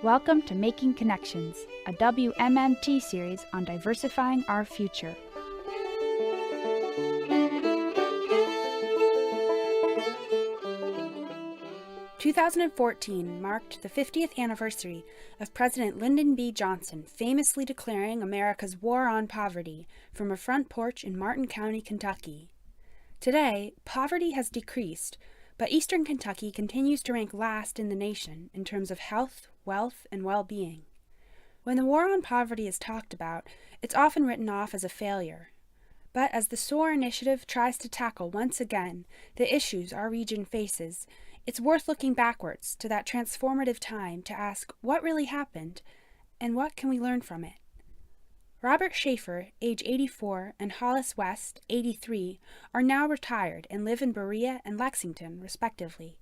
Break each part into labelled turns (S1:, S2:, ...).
S1: Welcome to Making Connections, a WMMT series on diversifying our future. "2014 marked the 50th anniversary of President Lyndon B. Johnson famously declaring America's war on poverty from a front porch in Martin County, Kentucky. Today, poverty has decreased, but Eastern Kentucky continues to rank last in the nation in terms of health, wealth, and well-being. When the war on poverty is talked about, it's often written off as a failure. But as the SOAR initiative tries to tackle once again the issues our region faces, it's worth looking backwards to that transformative time to ask what really happened and what can we learn from it. Robert Shaffer, age 84, and Hollis West, 83, are now retired and live in Berea and Lexington, respectively.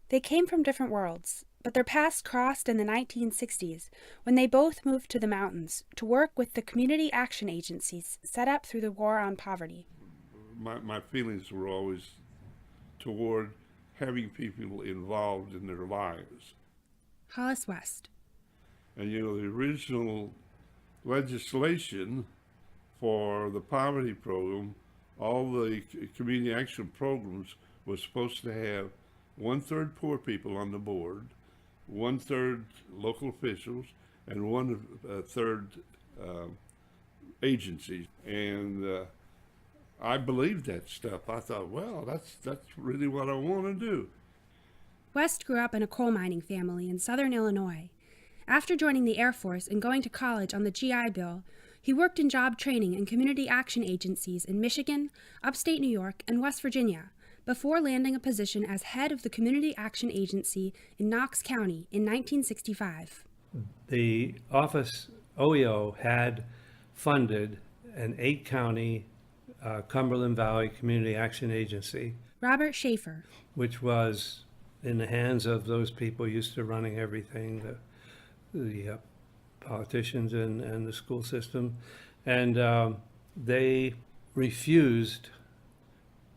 S1: They came from different worlds, but their paths crossed in the 1960s when they both moved to the mountains to work with the community action agencies set up through the war on poverty.
S2: My feelings were always toward having people involved in their lives.
S1: Hollis West.
S2: And the original legislation for the poverty program, all the community action programs was supposed to have 1/3 poor people on the board, 1/3 local officials, and 1/3 agencies. And I believed that stuff. I thought, well, that's really what I want to do.
S1: West grew up in a coal mining family in southern Illinois. After joining the Air Force and going to college on the GI Bill, he worked in job training and community action agencies in Michigan, upstate New York, and West Virginia, before landing a position as head of the Community Action Agency in Knox County in 1965.
S3: The office, OEO, had funded an 8-county Cumberland Valley Community Action Agency.
S1: Robert Shaffer.
S3: Which was in the hands of those people used to running everything, the politicians and the school system. And they refused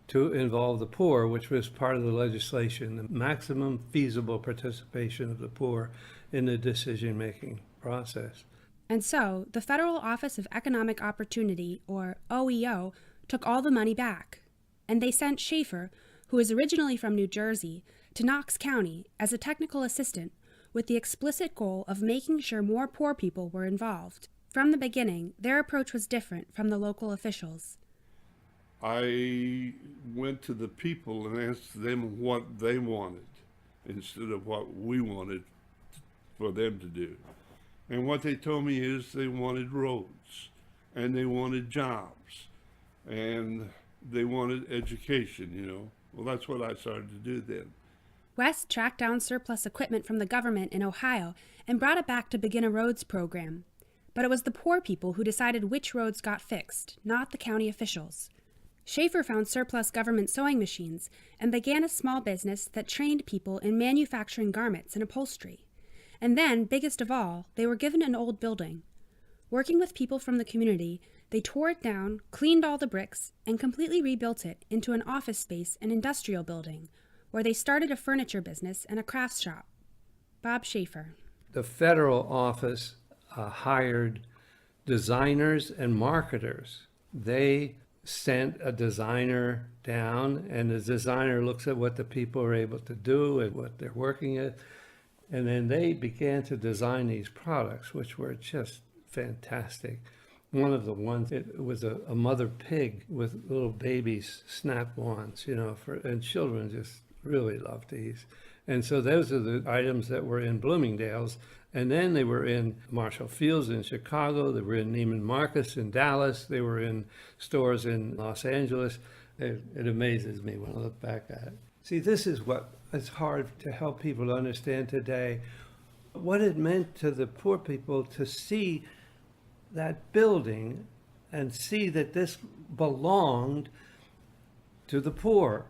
S3: to involve the poor, which was part of the legislation, the maximum feasible participation of the poor in the decision-making process.
S1: And so, the Federal Office of Economic Opportunity, or OEO, took all the money back. And they sent Shaffer, who is originally from New Jersey, to Knox County as a technical assistant with the explicit goal of making sure more poor people were involved. From the beginning, their approach was different from the local officials.
S2: I went to the people and asked them what they wanted instead of what we wanted for them to do. And what they told me is they wanted roads, and they wanted jobs, and they wanted education, Well, that's what I started to do then.
S1: West tracked down surplus equipment from the government in Ohio and brought it back to begin a roads program. But it was the poor people who decided which roads got fixed, not the county officials. Shaffer found surplus government sewing machines and began a small business that trained people in manufacturing garments and upholstery. And then, biggest of all, they were given an old building. Working with people from the community, they tore it down, cleaned all the bricks, and completely rebuilt it into an office space and industrial building, where they started a furniture business and a crafts shop. Bob Shaffer.
S3: The federal office hired designers and marketers. They sent a designer down, and the designer looks at what the people are able to do and what they're working at. And then they began to design these products, which were just fantastic. One of the ones, it was a mother pig with little babies snap-ons, and children just really loved these. And so those are the items that were in Bloomingdale's. And then they were in Marshall Field's in Chicago. They were in Neiman Marcus in Dallas. They were in stores in Los Angeles. It amazes me when I look back at it. See, this is what it's hard to help people to understand today, what it meant to the poor people to see that building and see that this belonged to the poor.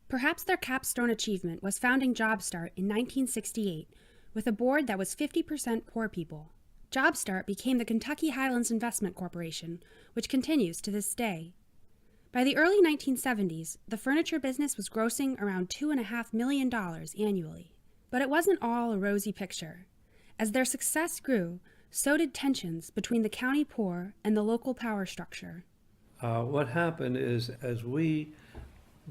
S1: Perhaps their capstone achievement was founding JobStart in 1968 with a board that was 50% poor people. JobStart became the Kentucky Highlands Investment Corporation, which continues to this day. By the early 1970s, the furniture business was grossing around $2.5 million annually. But it wasn't all a rosy picture. As their success grew, so did tensions between the county poor and the local power structure.
S3: What happened is, as we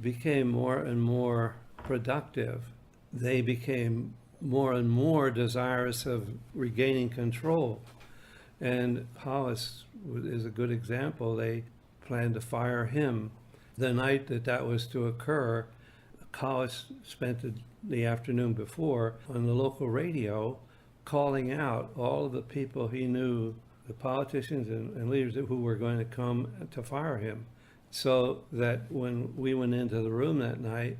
S3: became more and more productive, they became more and more desirous of regaining control. And Hollis is a good example. They planned to fire him. The night that was to occur, Hollis spent the afternoon before on the local radio calling out all of the people he knew, the politicians and leaders who were going to come to fire him. So that when we went into the room that night,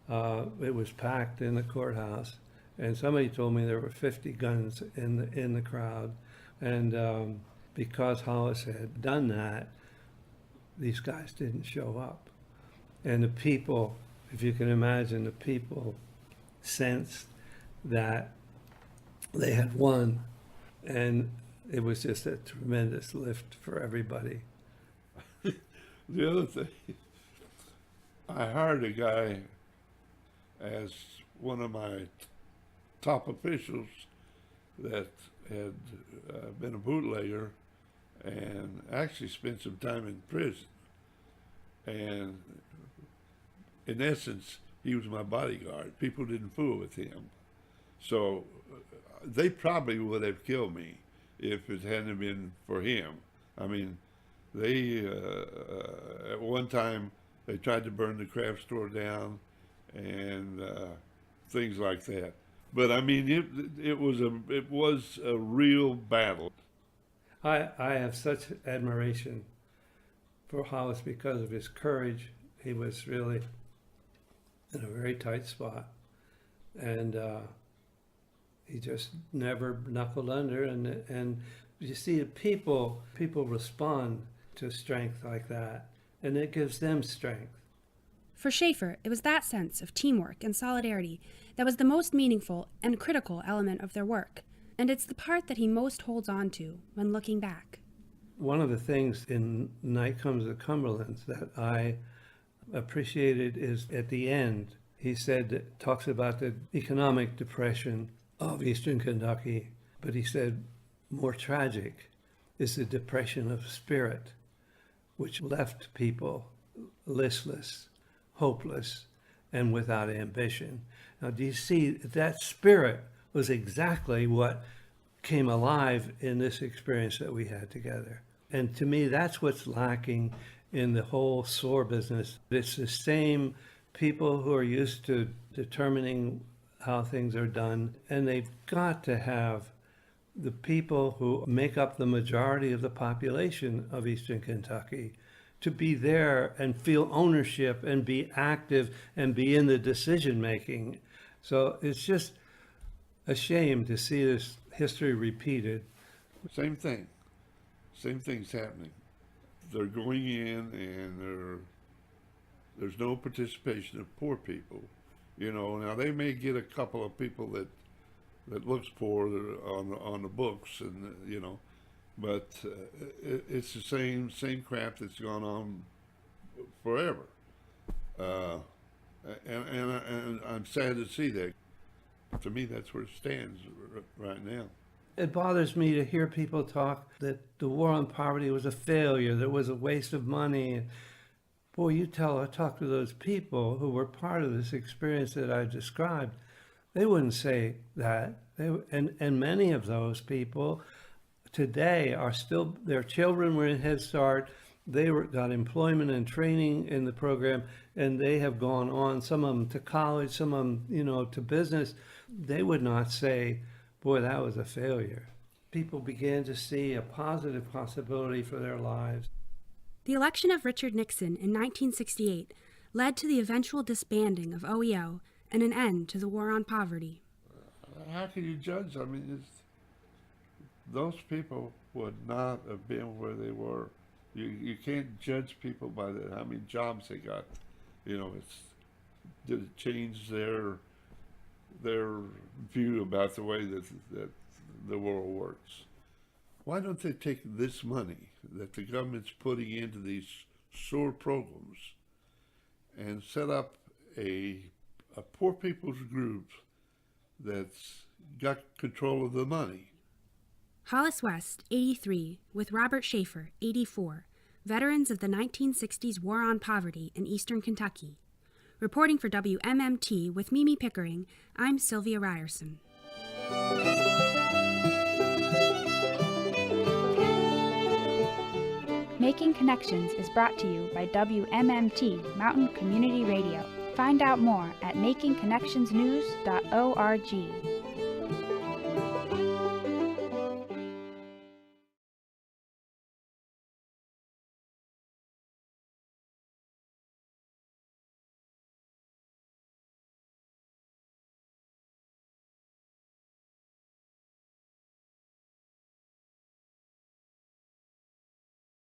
S3: it was packed in the courthouse, and somebody told me there were 50 guns in the crowd. And because Hollis had done that, these guys didn't show up. And the people, if you can imagine, the people sensed that they had won, and it was just a tremendous lift for everybody.
S2: The other thing, I hired a guy as one of my top officials that had been a bootlegger and actually spent some time in prison. And in essence, he was my bodyguard. People didn't fool with him. So they probably would have killed me if it hadn't been for him. I mean, they, at one time, they tried to burn the craft store down and things like that. But I mean, it was a real battle.
S3: I have such admiration for Hollis because of his courage. He was really in a very tight spot, and he just never knuckled under. And you see, people respond to strength like that, and it gives them strength.
S1: For Shaffer, it was that sense of teamwork and solidarity that was the most meaningful and critical element of their work, and it's the part that he most holds on to when looking back.
S3: One of the things in Night Comes the Cumberlands that I appreciated is at the end, he said, talks about the economic depression of Eastern Kentucky, but he said more tragic is the depression of spirit, which left people listless, hopeless, and without ambition. Now, do you see, that spirit was exactly what came alive in this experience that we had together. And to me, that's what's lacking in the whole SOAR business. It's the same people who are used to determining how things are done, and they've got to have the people who make up the majority of the population of Eastern Kentucky to be there and feel ownership and be active and be in the decision making. So it's just a shame to see this history repeated.
S2: Same thing's happening. They're going in and there's no participation of poor people. You know, now they may get a couple of people that looks poor on the books, and you know, but it's the same crap that's gone on forever. And I'm sad to see that. To me, that's where it stands right now.
S3: It bothers me to hear people talk that the war on poverty was a failure, that it was a waste of money. Boy, talk to those people who were part of this experience that I described, they wouldn't say that. And many of those people today are still, their children were in Head Start, got employment and training in the program, and they have gone on, some of them to college, some of them, to business. They would not say, boy, that was a failure. People began to see a positive possibility for their lives.
S1: The election of Richard Nixon in 1968 led to the eventual disbanding of OEO and an end to the war on poverty.
S2: How can you judge? I mean, those people would not have been where they were. You can't judge people by how many jobs they got. Did it change their view about the way that the world works? Why don't they take this money that the government's putting into these SOAR programs and set up a poor people's group that's got control of the money.
S1: Hollis West, 83, with Robert Shaffer, 84, veterans of the 1960s War on Poverty in eastern Kentucky. Reporting for WMMT with Mimi Pickering, I'm Sylvia Ryerson. Making Connections is brought to you by WMMT Mountain Community Radio. Find out more at makingconnectionsnews.org.